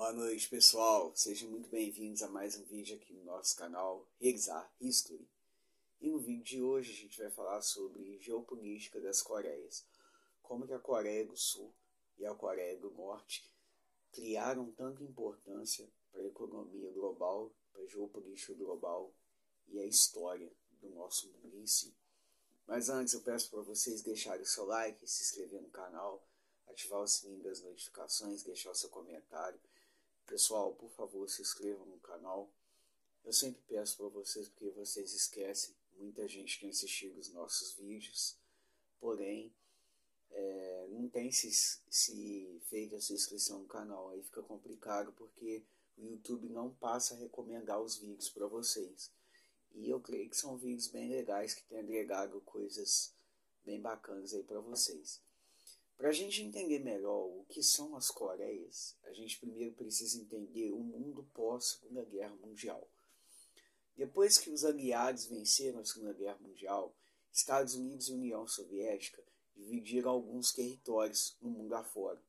Boa noite, pessoal. Sejam muito bem-vindos a mais um vídeo aqui no nosso canal Exar History. E no vídeo de hoje a gente vai falar sobre geopolítica das Coreias. Como que a Coreia do Sul e a Coreia do Norte criaram tanta importância para a economia global, para a geopolítica global e a história do nosso mundo em si. Mas antes eu peço para vocês deixarem o seu like, se inscrever no canal, ativar o sininho das notificações, deixar o seu comentário. Pessoal, por favor, se inscrevam no canal. Eu sempre peço para vocês porque vocês esquecem. Muita gente tem assistido os nossos vídeos, porém não tem se feito essa inscrição no canal. Aí fica complicado porque o YouTube não passa a recomendar os vídeos para vocês. E eu creio que são vídeos bem legais que têm agregado coisas bem bacanas aí para vocês. Para a gente entender melhor o que são as Coreias, a gente primeiro precisa entender o mundo pós-Segunda Guerra Mundial. Depois que os aliados venceram a Segunda Guerra Mundial, Estados Unidos e União Soviética dividiram alguns territórios no mundo afora.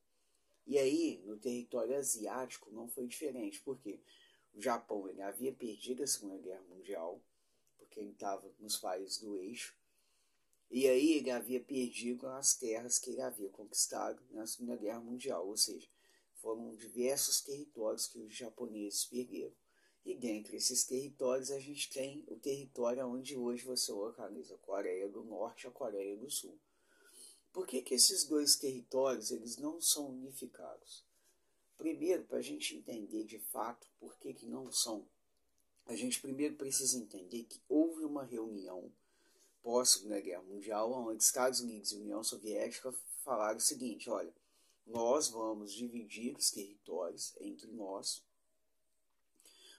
E aí, no território asiático não foi diferente, porque o Japão ele havia perdido a Segunda Guerra Mundial, porque ele estava nos países do eixo, e aí ele havia perdido as terras que ele havia conquistado na Segunda Guerra Mundial, ou seja, foram diversos territórios que os japoneses perderam. E dentre esses territórios a gente tem o território onde hoje você localiza a Coreia do Norte e a Coreia do Sul. Por que esses dois territórios eles não são unificados? Primeiro, para a gente entender de fato por que não são, a gente primeiro precisa entender que houve uma reunião pós-Segunda Guerra Mundial, onde Estados Unidos e União Soviética falaram o seguinte: olha, nós vamos dividir os territórios entre nós,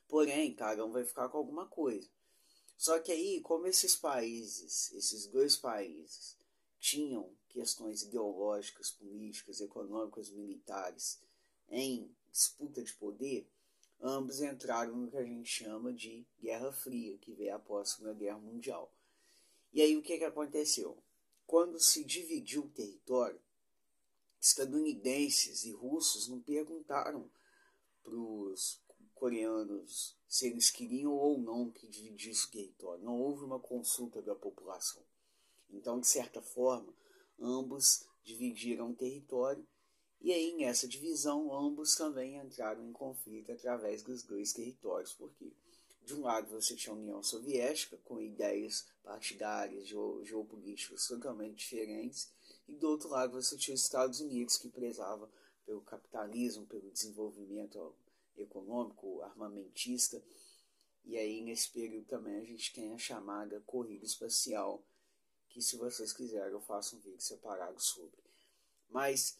porém, cada um vai ficar com alguma coisa. Só que aí, como esses dois países, tinham questões ideológicas, políticas, econômicas, militares em disputa de poder, ambos entraram no que a gente chama de Guerra Fria, que veio após a Segunda Guerra Mundial. E aí o que aconteceu? Quando se dividiu o território, estadunidenses e russos não perguntaram para os coreanos se eles queriam ou não que dividisse o território. Não houve uma consulta da população. Então, de certa forma, ambos dividiram o território e aí nessa divisão ambos também entraram em conflito através dos dois territórios. Por quê? De um lado você tinha a União Soviética, com ideias partidárias, geopolíticas totalmente diferentes, e do outro lado você tinha os Estados Unidos, que prezava pelo capitalismo, pelo desenvolvimento econômico, armamentista. E aí nesse período também a gente tem a chamada corrida espacial, que se vocês quiserem eu faço um vídeo separado sobre. Mas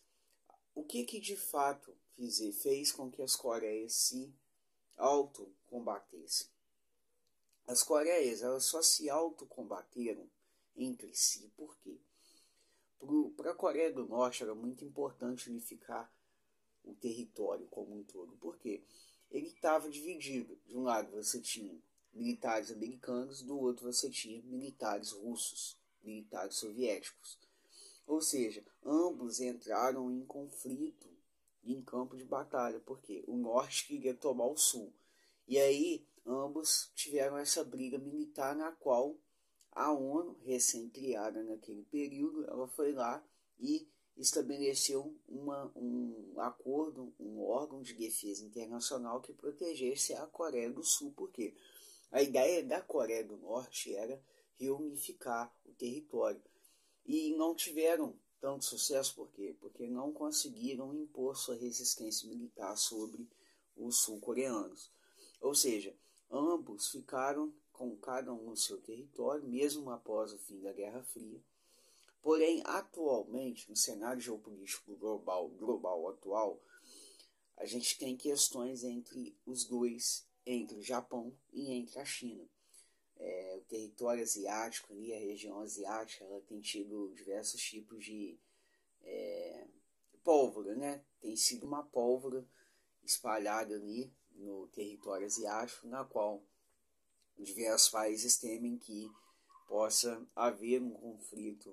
o que de fato fez com que as Coreias se autocombatessem? As Coreias elas só se autocombateram entre si. Por quê? Para a Coreia do Norte era muito importante unificar o território como um todo. Por quê? Ele estava dividido. De um lado você tinha militares americanos, do outro você tinha militares russos, militares soviéticos. Ou seja, ambos entraram em conflito, em campo de batalha, porque o norte queria tomar o sul. E aí ambos tiveram essa briga militar na qual a ONU, recém-criada naquele período, ela foi lá e estabeleceu um acordo, um órgão de defesa internacional que protegesse a Coreia do Sul. Porque a ideia da Coreia do Norte era reunificar o território. E não tiveram tanto sucesso, por quê? Porque não conseguiram impor sua resistência militar sobre os sul-coreanos. Ou seja, ambos ficaram com cada um no seu território, mesmo após o fim da Guerra Fria. Porém, atualmente, no cenário geopolítico global atual, a gente tem questões entre os dois, entre o Japão e entre a China. O território asiático, ali, a região asiática, ela tem tido diversos tipos de pólvora, né? Tem sido uma pólvora espalhada ali no território asiático, na qual diversos países temem que possa haver um conflito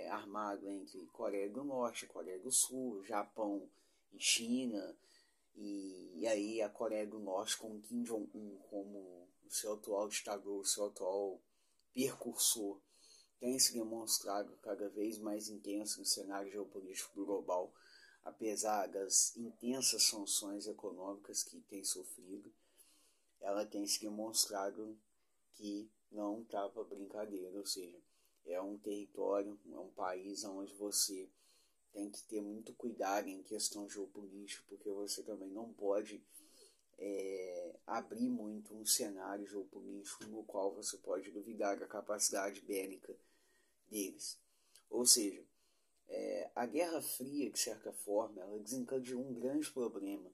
armado entre Coreia do Norte, Coreia do Sul, Japão e China, E aí a Coreia do Norte, com Kim Jong-un como o seu atual ditador, o seu atual percursor, tem se demonstrado cada vez mais intenso no cenário geopolítico global, apesar das intensas sanções econômicas que tem sofrido. Ela tem se demonstrado que não está para brincadeira, ou seja, é um território, é um país onde você tem que ter muito cuidado em questão geopolítica, porque você também não pode abrir muito um cenário geopolítico no qual você pode duvidar da capacidade bélica deles. Ou seja, a Guerra Fria, de certa forma, ela desencadeou um grande problema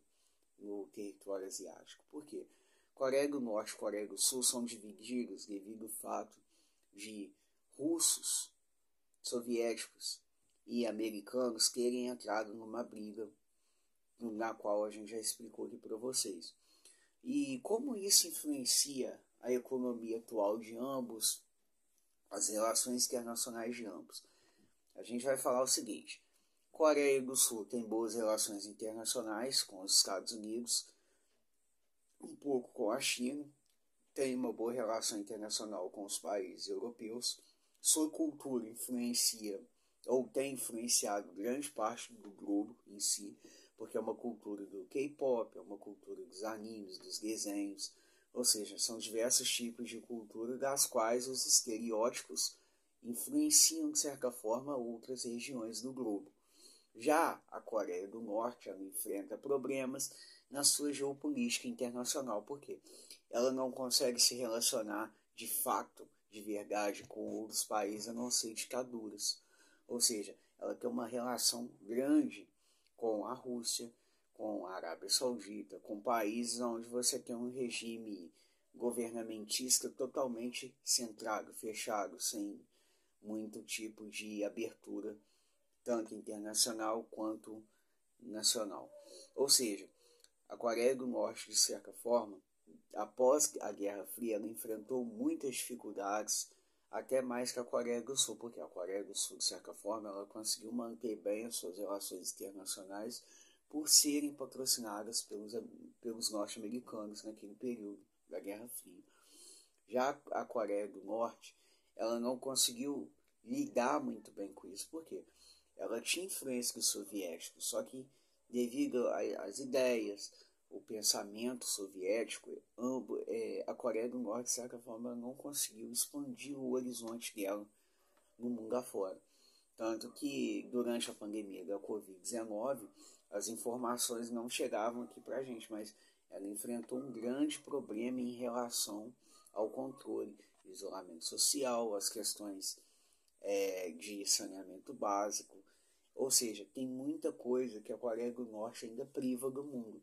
no território asiático. Por quê? Coreia do Norte e Coreia do Sul são divididos devido ao fato de russos, soviéticos e americanos terem entrado numa briga na qual a gente já explicou aqui para vocês. E como isso influencia a economia atual de ambos, as relações internacionais de ambos. A gente vai falar o seguinte: Coreia do Sul tem boas relações internacionais com os Estados Unidos, um pouco com a China, tem uma boa relação internacional com os países europeus, sua cultura influencia ou tem influenciado grande parte do globo em si, porque é uma cultura do K-pop, é uma cultura dos animes, dos desenhos, ou seja, são diversos tipos de cultura das quais os estereótipos influenciam de certa forma outras regiões do globo. Já a Coreia do Norte, ela enfrenta problemas na sua geopolítica internacional, porque ela não consegue se relacionar de fato, de verdade, com outros países a não ser ditaduras. Ou seja, ela tem uma relação grande com a Rússia, com a Arábia Saudita, com países onde você tem um regime governamentista totalmente centrado, fechado, sem muito tipo de abertura, tanto internacional quanto nacional. Ou seja, a Coreia do Norte, de certa forma, após a Guerra Fria, ela enfrentou muitas dificuldades, até mais que a Coreia do Sul, porque a Coreia do Sul, de certa forma, ela conseguiu manter bem as suas relações internacionais por serem patrocinadas pelos norte-americanos naquele período da Guerra Fria. Já a Coreia do Norte, ela não conseguiu lidar muito bem com isso, porque ela tinha influência do soviético, só que devido às ideias, o pensamento soviético, a Coreia do Norte, de certa forma, não conseguiu expandir o horizonte dela no mundo afora. Tanto que, durante a pandemia da Covid-19, as informações não chegavam aqui para a gente, mas ela enfrentou um grande problema em relação ao controle, isolamento social, as questões de saneamento básico. Ou seja, tem muita coisa que a Coreia do Norte ainda priva do mundo.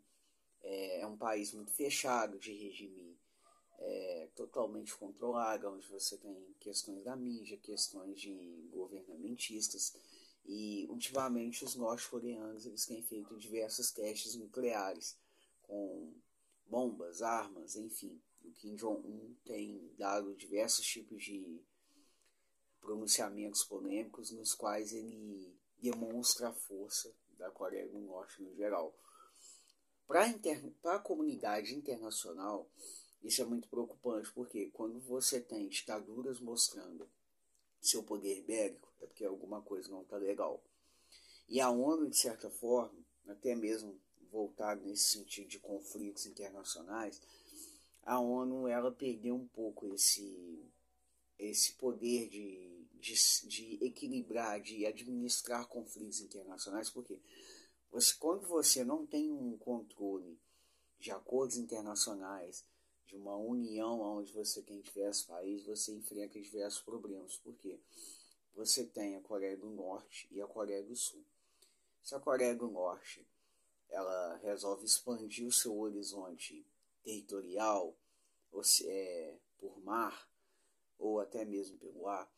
É um país muito fechado, de regime totalmente controlado, onde você tem questões da mídia, questões de governamentistas. E ultimamente os norte-coreanos eles têm feito diversos testes nucleares com bombas, armas, enfim. O Kim Jong-un tem dado diversos tipos de pronunciamentos polêmicos nos quais ele demonstra a força da Coreia do Norte no geral. Para a comunidade internacional, isso é muito preocupante, porque quando você tem ditaduras mostrando seu poder bélico, é porque alguma coisa não está legal. E a ONU, de certa forma, até mesmo voltado nesse sentido de conflitos internacionais, a ONU ela perdeu um pouco esse poder de equilibrar, de administrar conflitos internacionais, porque quando você não tem um controle de acordos internacionais, de uma união onde você tem diversos países, você enfrenta diversos problemas. Por quê? Você tem a Coreia do Norte e a Coreia do Sul. Se a Coreia do Norte ela resolve expandir o seu horizonte territorial, ou por mar, ou até mesmo pelo ar,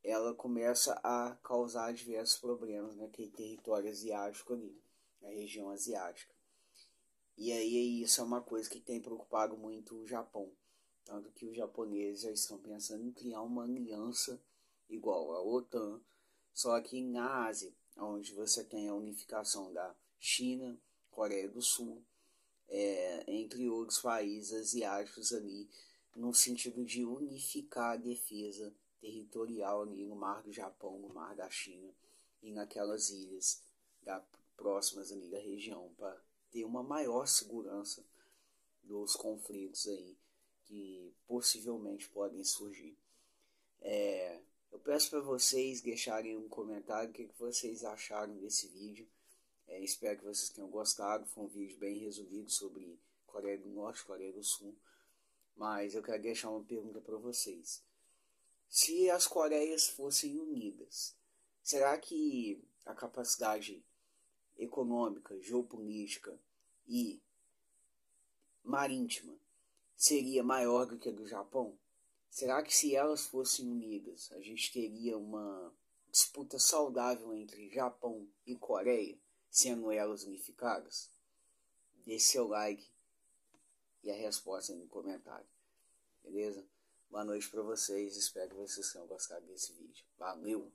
ela começa a causar diversos problemas naquele território asiático ali, na região asiática. E aí isso é uma coisa que tem preocupado muito o Japão. Tanto que os japoneses já estão pensando em criar uma aliança igual à OTAN, só que na Ásia, onde você tem a unificação da China, Coreia do Sul, entre outros países asiáticos ali, no sentido de unificar a defesa territorial ali no Mar do Japão, no Mar da China e naquelas ilhas próximas ali da região, para ter uma maior segurança dos conflitos aí que possivelmente podem surgir. Eu peço para vocês deixarem um comentário o que vocês acharam desse vídeo. Espero que vocês tenham gostado. Foi um vídeo bem resumido sobre Coreia do Norte e Coreia do Sul. Mas eu quero deixar uma pergunta para vocês. Se as Coreias fossem unidas, será que a capacidade econômica, geopolítica e marítima seria maior do que a do Japão? Será que se elas fossem unidas, a gente teria uma disputa saudável entre Japão e Coreia, sendo elas unificadas? Deixe seu like e a resposta aí no comentário. Beleza? Boa noite para vocês, espero que vocês tenham gostado desse vídeo. Valeu!